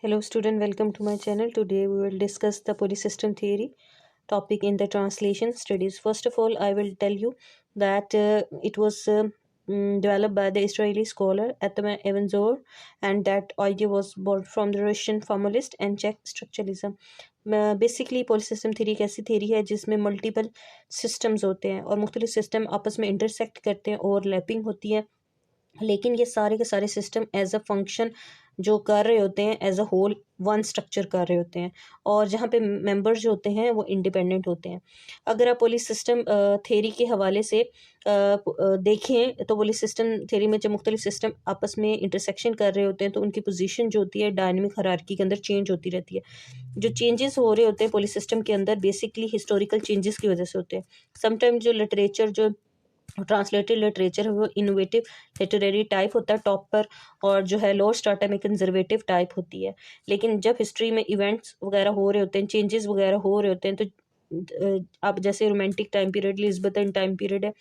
Hello student, welcome to my channel. Today we will discuss the police system theory topic in the translation studies. First of all, I will tell you that it was developed by the Israeli scholar Atama Evanzor, and that idea was borrowed from the Russian formalist and Czech structuralism. Basically police system theory एक ऐसी theory है जिसमें multiple systems होते हैं और मुख्तलिफ system आपस में इंटरसेक्ट करते हैं, ओवरलैपिंग होती है, लेकिन ये सारे के सारे सिस्टम एज अ फंक्शन जो कर रहे होते हैं as a whole one structure कर रहे होते हैं, और जहाँ पे मेंबर्स जो होते हैं वो इंडिपेंडेंट होते हैं. अगर आप पुलिस सिस्टम थेरी के हवाले से देखें तो पुलिस सिस्टम थेरी में जब मुख्तलिफ सिस्टम आपस में इंटरसेक्शन कर रहे होते हैं तो उनकी पोजीशन जो होती है डायनामिक हायरार्की के अंदर चेंज होती रहती है. जो चेंजेस हो रहे होते हैं पुलिस सिस्टम के अंदर बेसिकली हिस्टोरिकल चेंजेस की वजह से होते हैं. समटाइम जो लिटरेचर जो ट्रांसलेटेड लिटरेचर है वो इनोवेटिव लिटरेरी टाइप होता है टॉप पर, और जो है लोअर स्ट्राटा में कंजर्वेटिव टाइप होती है. लेकिन जब हिस्ट्री में इवेंट्स वगैरह हो रहे होते हैं, चेंजेस वगैरह हो रहे होते हैं, तो आप जैसे romantic time period, Elizabethan time period है,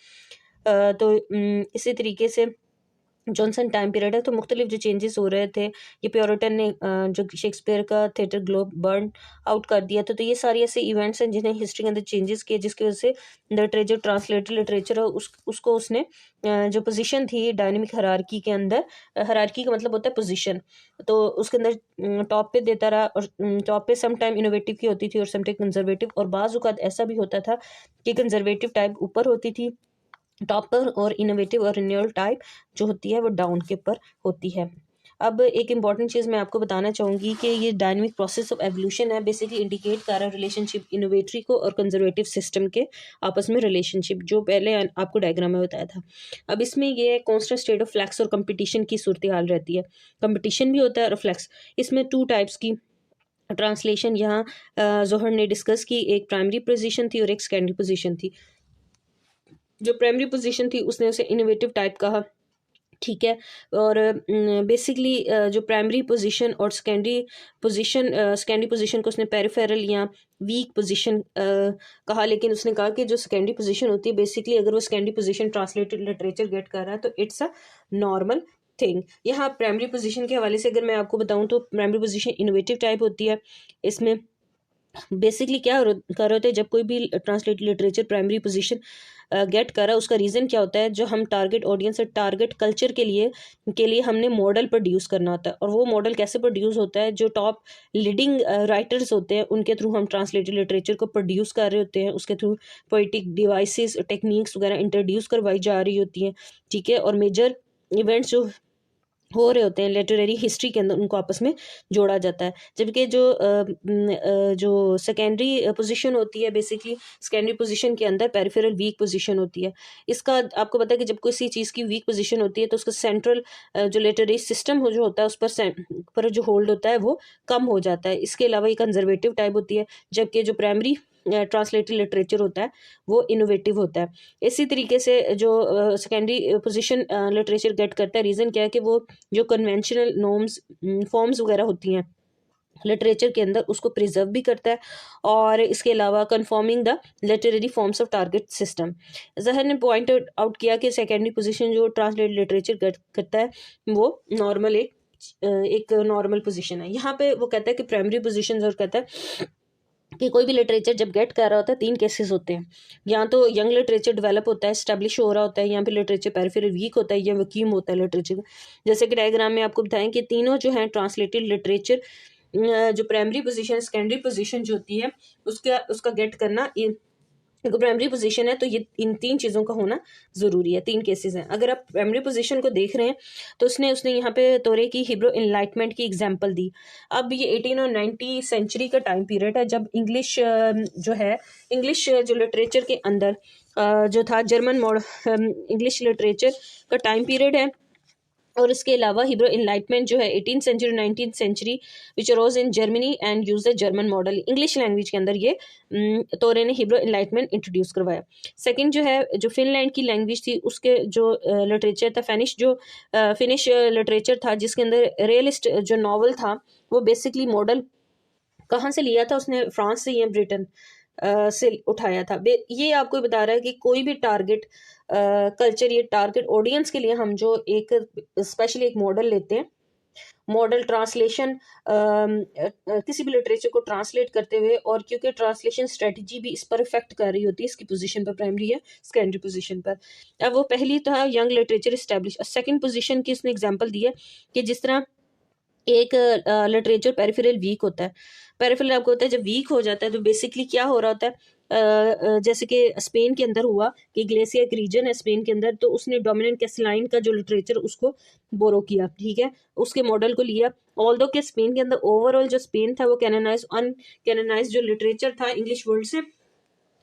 तो इसी तरीके से जॉनसन टाइम पीरियड है, तो मुख्तलिफ जो चेंजेस हो रहे थे, ये प्योरिटन ने जो शेक्सपियर का थिएटर ग्लोब बर्न आउट कर दिया था. तो ये सारे ऐसे इवेंट्स हैं जिन्हें हिस्ट्री के अंदर चेंजेस किए, जिसकी वजह से लिटरेचर ट्रांसलेटेड लिटरेचर है उसको उसने जो पोजीशन थी डायनेमिक हरारकी के अंदर, हरारकी का मतलब होता है पोजीशन, तो उसके अंदर टॉप पे देता रहा, और टॉप पे सम टाइम इनोवेटिव की होती थी और सम टाइम कंजर्वेटिव, और बाज़ औक़ात ऐसा भी होता था कि कंजर्वेटिव टाइप ऊपर होती थी टॉप पर, और इनोवेटिव और रिन्यूअल टाइप जो होती है वो डाउन के ऊपर होती है. अब एक इम्पॉर्टेंट चीज़ मैं आपको बताना चाहूँगी कि ये डायनामिक प्रोसेस ऑफ एवोल्यूशन है, बेसिकली इंडिकेट कर रहा है रिलेशनशिप इनोवेटरी को और कंजर्वेटिव सिस्टम के आपस में रिलेशनशिप, जो पहले आपको डायग्राम में बताया था. अब इसमें ये है कॉन्स्टेंट स्टेट ऑफ फ्लैक्स और कंपटीशन की सूरत हाल रहती है. कंपटीशन भी होता है और फ्लैक्स. इसमें टू टाइप्स की ट्रांसलेशन यहाँ जोहर ने डिस्कस की, एक प्राइमरी पोजीशन थी और एक सेकेंडरी पोजीशन थी. जो प्राइमरी पोजीशन थी उसने उसे इनोवेटिव टाइप कहा, ठीक है, और बेसिकली जो प्राइमरी पोजीशन और सेकेंडरी पोजीशन को उसने पेरिफेरल या वीक पोजीशन कहा. लेकिन उसने कहा कि जो सेकेंडरी पोजीशन होती है बेसिकली अगर वो secondary position translated literature get कर रहा है तो इट्स अ नॉर्मल थिंग. यहाँ प्राइमरी पोजीशन के हवाले से अगर मैं आपको बताऊँ तो प्राइमरी पोजीशन इनोवेटिव टाइप होती है. इसमें बेसिकली क्या कर रहे होते हैं, जब कोई भी translated literature primary position get कर रहा है, उसका रीज़न क्या होता है, जो हम टारगेट ऑडियंस और टारगेट कल्चर के लिए हमने मॉडल प्रोड्यूस करना होता है. और वो मॉडल कैसे प्रोड्यूस होता है, जो टॉप लीडिंग राइटर्स होते हैं उनके थ्रू हम ट्रांसलेटेड लिटरेचर को प्रोड्यूस कर रहे होते हैं, उसके थ्रू पोइटिक डिवाइसेस टेक्निक्स वगैरह इंट्रोड्यूस करवाई जा रही होती हैं, ठीक है, और मेजर इवेंट्स जो हो रहे होते हैं लिटरेरी हिस्ट्री के अंदर उनको आपस में जोड़ा जाता है. जबकि जो सेकेंडरी पोजीशन होती है बेसिकली सेकेंडरी पोजीशन के अंदर पेरिफेरल वीक पोजीशन होती है. इसका आपको पता है कि जब किसी चीज़ की वीक पोजीशन होती है तो उसका सेंट्रल जो लिटरेरी सिस्टम हो जो होता है उस पर जो होल्ड होता है वो कम हो जाता है. इसके अलावा ये कंजर्वेटिव टाइप होती है, जबकि जो प्राइमरी ट्रांसलेटेड लिटरेचर होता है वो इनोवेटिव होता है. इसी तरीके से जो सेकेंडरी पोजीशन लिटरेचर गेट करता है, रीज़न क्या है कि वो जो कन्वेंशनल नॉर्म्स फॉर्म्स वगैरह होती हैं लिटरेचर के अंदर उसको प्रिजर्व भी करता है, और इसके अलावा confirming the literary forms of target system. जहर ने पॉइंट आउट किया कि सेकेंडरी पोजीशन जो ट्रांसलेटेड लिटरेचर करता है वो नॉर्मल एक नॉर्मल पोजीशन है. यहाँ पे वो कहता है कि प्राइमरी पोजीशन और कहता है कि कोई भी लिटरेचर जब गेट कर रहा होता है तीन केसेस होते हैं, या तो यंग लिटरेचर डेवलप होता है, स्टैब्लिश हो रहा होता है, यहाँ पे लिटरेचर पेरिफेरल वीक होता है या वकीम होता है लिटरेचर. जैसे कि डायग्राम में आपको बताएं कि तीनों जो हैं ट्रांसलेटेड लिटरेचर जो प्राइमरी पोजीशन सेकेंडरी पोजीशन जो होती है उसका गेट करना प्राइमरी पोजीशन है, तो ये इन तीन चीज़ों का होना ज़रूरी है. तीन केसेस हैं. अगर आप प्राइमरी पोजीशन को देख रहे हैं तो उसने यहाँ पे तोरे की हिब्रो इनलाइटमेंट की एग्जांपल दी. अब ये 18 और 19 सेंचुरी का टाइम पीरियड है जब इंग्लिश जो लिटरेचर के अंदर जो था जर्मन इंग्लिश लिटरेचर का टाइम पीरियड है. और इसके अलावा हिब्रो इनलाइटमेंट जो है 18th century 19th century which arose in Germany and use the German model. English language के अंदर ये तोरे ने हिब्रो इनलाइटमेंट इंट्रोड्यूस करवाया. सेकंड जो है जो फिनलैंड की लैंग्वेज थी उसके जो लिटरेचर था फिनिश लिटरेचर था, जिसके अंदर रियलिस्ट जो नॉवल था वो बेसिकली मॉडल कहाँ से लिया था, उसने फ्रांस से या ब्रिटेन से उठाया था. ये आपको बता रहा है कि कोई भी टारगेट कल्चर या टारगेट ऑडियंस के लिए हम जो एक स्पेशली एक मॉडल लेते हैं मॉडल ट्रांसलेशन किसी भी लिटरेचर को ट्रांसलेट करते हुए, और क्योंकि ट्रांसलेशन स्ट्रेटजी भी इस पर इफेक्ट कर रही होती है इसकी पोजीशन पर, प्राइमरी या सेकेंडरी पोजीशन पर। अब वो पहली था young literature establish. Second position की इसने एग्जांपल दी है कि जिस तरह एक लिटरेचर पेरिफेरल वीक होता है, पेरिफेरल आपको होता है जब वीक हो जाता है तो बेसिकली क्या हो रहा होता है, जैसे कि स्पेन के अंदर हुआ कि ग्लेसिया एक रीजन है स्पेन के अंदर, तो उसने डोमिनेंट कैसलाइन का जो लिटरेचर उसको बोरो किया, ठीक है, उसके मॉडल को लिया। ऑल्दो के स्पेन के अंदर ओवरऑल जो स्पेन था वो कैनोनाइज अनकैनोनाइज जो लिटरेचर था इंग्लिश वर्ल्ड से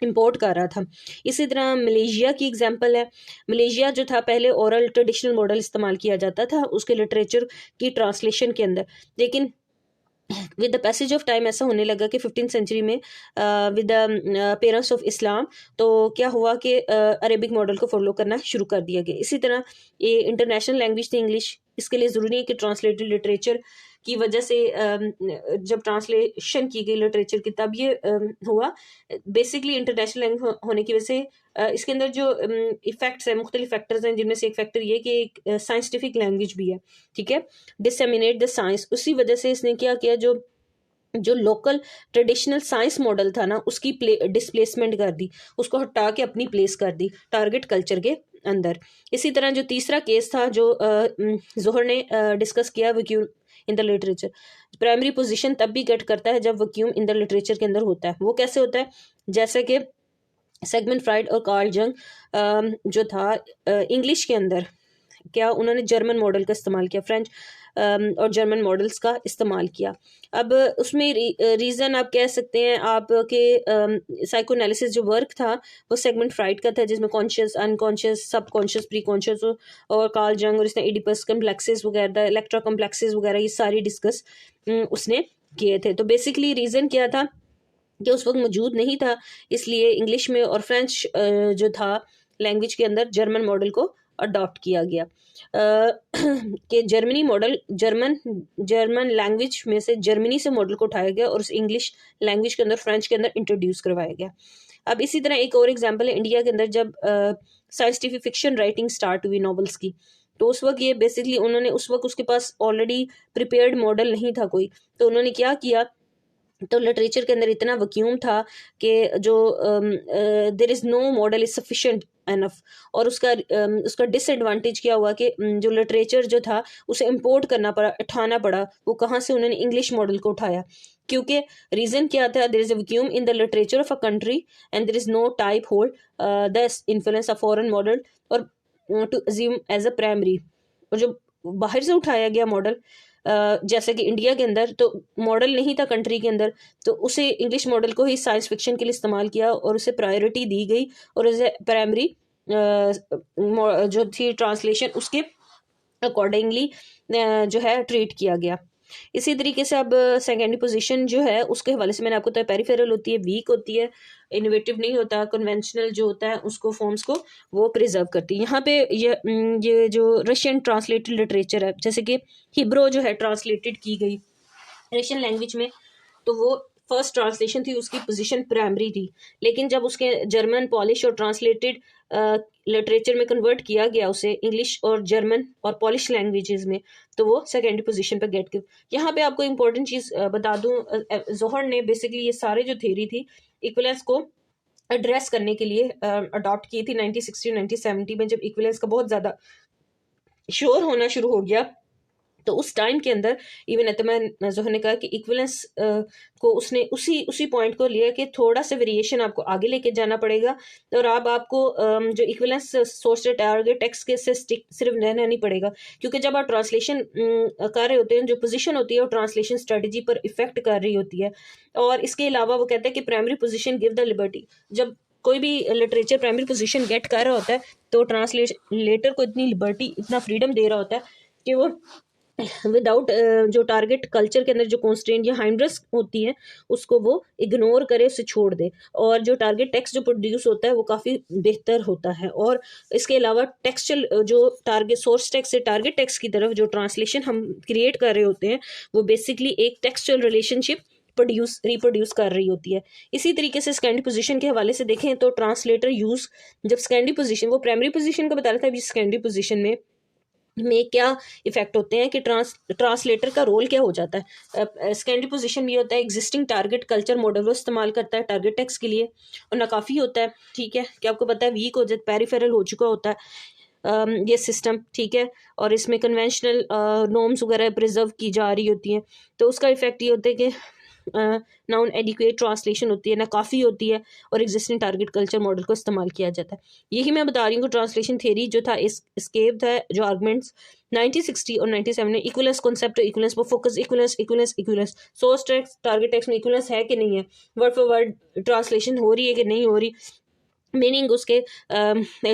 इंपोर्ट कर रहा था। इसी तरह मलेशिया की एग्जांपल है। मलेशिया जो था पहले ओरल ट्रेडिशनल मॉडल इस्तेमाल किया जाता था उसके लिटरेचर की ट्रांसलेशन के अंदर, लेकिन with the passage of time ऐसा होने लगा कि 15th सेंचुरी में with the parents of Islam तो क्या हुआ कि अरेबिक मॉडल को फॉलो करना शुरू कर दिया गया। इसी तरह ये इंटरनेशनल लैंग्वेज थी इंग्लिश, इसके लिए ज़रूरी है कि ट्रांसलेटेड लिटरेचर की वजह से जब ट्रांसलेशन की गई लिटरेचर की तब ये हुआ। बेसिकली इंटरनेशनल लैंग्वेज होने की वजह से इसके अंदर जो इफेक्ट्स हैं, मुख्तलिफ फैक्टर्स हैं, जिनमें से एक फैक्टर ये कि एक साइंटिफिक लैंग्वेज भी है, ठीक है, डिसेमिनेट द साइंस। उसी वजह से इसने क्या किया, जो लोकल ट्रेडिशनल साइंस मॉडल था ना उसकी डिस्प्लेसमेंट कर दी, उसको हटा के अपनी प्लेस कर दी टारगेट कल्चर के अंदर। इसी तरह जो तीसरा केस था जो जोहर ने डिस्कस किया, vacuum in the literature. Primary position तब भी गेट करता है जब वैक्यूम इन द लिटरेचर के अंदर होता है। वो कैसे होता है, जैसे कि सेगमेंट फ्राइड और कार्ल जंग जो था इंग्लिश के अंदर क्या उन्होंने जर्मन मॉडल का इस्तेमाल किया, फ्रेंच और जर्मन मॉडल्स का इस्तेमाल किया। अब उसमें रीज़न आप कह सकते हैं आपके साइको एनालिसिस जो वर्क था वो सेगमेंट फ्राइड का था, जिसमें कॉन्शियस, अनकॉन्शियस, सब कॉन्शियस, प्री कॉन्शियस और कार्ल जंग और इसने एडिपस कम्प्लेक्सेस वगैरह, इलेक्ट्रा कम्प्लेक्सेस वगैरह ये सारी डिस्कस उसने किए थे। तो बेसिकली रीज़न क्या था कि उस वक्त मौजूद नहीं था, इसलिए इंग्लिश में और फ्रेंच जो था लैंग्वेज के अंदर जर्मन मॉडल को अडॉप्ट किया गया कि जर्मनी मॉडल जर्मन लैंग्वेज में से जर्मनी से मॉडल को उठाया गया और उस इंग्लिश लैंग्वेज के अंदर फ्रेंच के अंदर इंट्रोड्यूस करवाया गया। अब इसी तरह एक और एग्जांपल है इंडिया के अंदर जब साइंटिफिक फिक्शन राइटिंग स्टार्ट हुई नॉवेल्स की, तो उस वक्त ये बेसिकली उन्होंने उस वक्त उसके पास ऑलरेडी प्रिपेयर्ड मॉडल नहीं था कोई, तो उन्होंने क्या किया, तो लिटरेचर के अंदर इतना वक्यूम था कि जो there is no model is sufficient enough, और उसका डिसएडवांटेज क्या हुआ कि जो लिटरेचर जो था उसे इंपोर्ट करना पड़ा, उठाना पड़ा। वो कहाँ से, उन्होंने इंग्लिश मॉडल को उठाया, क्योंकि रीज़न क्या था, there is a vacuum in the literature of a country and there is no type hold the influence of foreign model और to assume as a primary. और जो बाहर से उठाया गया मॉडल जैसे कि इंडिया के अंदर तो मॉडल नहीं था कंट्री के अंदर, तो उसे इंग्लिश मॉडल को ही साइंस फिक्शन के लिए इस्तेमाल किया और उसे प्रायोरिटी दी गई और उसे प्राइमरी जो थी ट्रांसलेशन उसके अकॉर्डिंगली जो है ट्रीट किया गया। इसी तरीके से अब सेकेंडरी पोजीशन जो है उसके हवाले से मैंने आपको बताया पेरिफेरल होती है, वीक होती है, इनोवेटिव नहीं होता, कन्वेंशनल जो होता है उसको फॉर्म्स को वो प्रिजर्व करती है। यहाँ पे ये जो रशियन ट्रांसलेटेड लिटरेचर है, जैसे कि हिब्रो जो है ट्रांसलेटेड की गई रशियन लैंग्वेज में, तो वो फर्स्ट ट्रांसलेशन थी, उसकी पोजीशन प्राइमरी थी, लेकिन जब उसके जर्मन, पॉलिश और ट्रांसलेटेड लिटरेचर में कन्वर्ट किया गया उसे इंग्लिश और जर्मन और पॉलिश लैंग्वेजेस में, तो वो सेकेंडरी पोजीशन पर गेट की। यहाँ पे आपको इंपॉर्टेंट चीज़ बता दूँ, जोहर ने बेसिकली ये सारे जो थ्योरी थी इक्वलेंस को एड्रेस करने के लिए अडॉप्ट की थी 1960-1970 में, जब इक्वलेंस का बहुत ज़्यादा श्योर होना शुरू हो गया। तो उस टाइम के अंदर इवन अतमन जोहर ने कहा कि इक्विवेलेंस को उसने उसी पॉइंट को लिया कि थोड़ा सा वेरिएशन आपको आगे लेके जाना पड़ेगा, और अब आपको जो इक्विवेलेंस सोर्स टारगेट टेक्स्ट के से सिर्फ रहना नहीं पड़ेगा, क्योंकि जब आप ट्रांसलेशन कर रहे होते हैं जो पोजीशन होती है वो ट्रांसलेशन स्ट्रेटजी पर इफेक्ट कर रही होती है। और इसके अलावा वो कहते हैं कि primary position give the liberty, जब कोई भी लिटरेचर प्राइमरी पोजीशन गेट कर रहा होता है तो ट्रांसलेटर को इतनी लिबर्टी, इतना फ्रीडम दे रहा होता है कि वो विदाउट जो टारगेट कल्चर के अंदर जो कॉन्स्ट्रेंट या हाइंड्रस होती है उसको वो इग्नोर करे, उसे छोड़ दे, और जो टारगेट टेक्स्ट जो प्रोड्यूस होता है वो काफ़ी बेहतर होता है। और इसके अलावा टेक्सचुअल जो टारगेट सोर्स टेक्स्ट से टारगेट टेक्स्ट की तरफ जो ट्रांसलेशन हम क्रिएट कर रहे होते हैं वो बेसिकली एक टेक्सचुअल रिलेशनशिप रिप्रोड्यूस कर रही होती है। इसी तरीके से सेकेंडरी पोजीशन के हवाले से देखें तो ट्रांसलेटर यूज जब सेकेंडरी पोजीशन, वो प्राइमरी पोजीशन का बता रहा था, अभी सेकेंडरी पोजीशन में में क्या इफेक्ट होते हैं कि ट्रांसलेटर का रोल क्या हो जाता है। सेकेंडरी पोजीशन में होता है एग्जिस्टिंग टारगेट कल्चर मॉडल, वो इस्तेमाल करता है टारगेट टेक्स्ट के लिए, और नाकाफ़ी होता है, ठीक है, कि आपको पता है वीक हो जाता, पेरिफेरल हो चुका होता है ये सिस्टम, ठीक है, और इसमें कन्वेंशनल नॉर्म्स वगैरह प्रिजर्व की जा रही होती हैं, तो उसका इफेक्ट ये होता है कि नाउन एडिक्वेट ट्रांसलेशन होती है, ना काफ़ी होती है, और एग्जिस्टिंग टारगेट कल्चर मॉडल को इस्तेमाल किया जाता है। यही मैं बता रही हूँ कि ट्रांसलेशन थ्योरी जो था इस स्केप था, जो आर्गुमेंट्स 1960 और 97 में इक्वलेंस कॉन्सेप्ट, इक्वलेंस पर focus, equivalence equivalence equivalence, source text target text में इक्वलेंस है कि नहीं है, वर्ड फॉर वर्ड ट्रांसलेशन हो रही है कि नहीं हो रही, मीनिंग उसके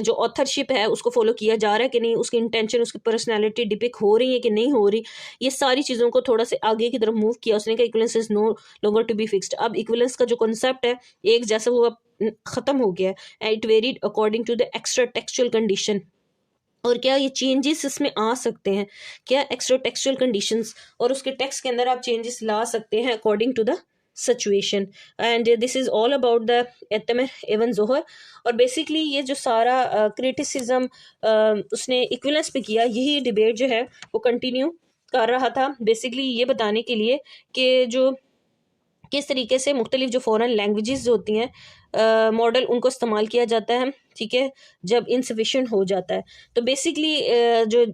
जो ऑथरशिप है उसको फॉलो किया जा रहा है कि नहीं, उसकी इंटेंशन उसकी पर्सनैलिटी डिपिक हो रही है कि नहीं हो रही, ये सारी चीज़ों को थोड़ा से आगे की तरफ मूव किया उसने कि equivalence is no longer to be fixed. अब इक्वलेंस का जो कॉन्सेप्ट है एक जैसा वो अब ख़त्म हो गया है, it varied according to the extra textual condition. और क्या ये चेंजेस इसमें आ सकते हैं, क्या एक्स्ट्रा टेक्सचुअल कंडीशंस और उसके टेक्स्ट के अंदर आप चेंजेस ला सकते हैं according to the situation, and this is all about the एतम इब्न ज़ुहर। और बेसिकली ये जो सारा क्रिटिसिज्म उसने इक्विलेंस पे किया, यही डिबेट जो है वो कंटिन्यू कर रहा था, बेसिकली ये बताने के लिए कि जो किस तरीके से मुख्तलिफ जो फ़ॉरेन लैंग्वेजेस जो होती हैं मॉडल उनको इस्तेमाल किया जाता है, ठीक है, जब इनसफिशेंट हो जाता है। तो बेसिकली जो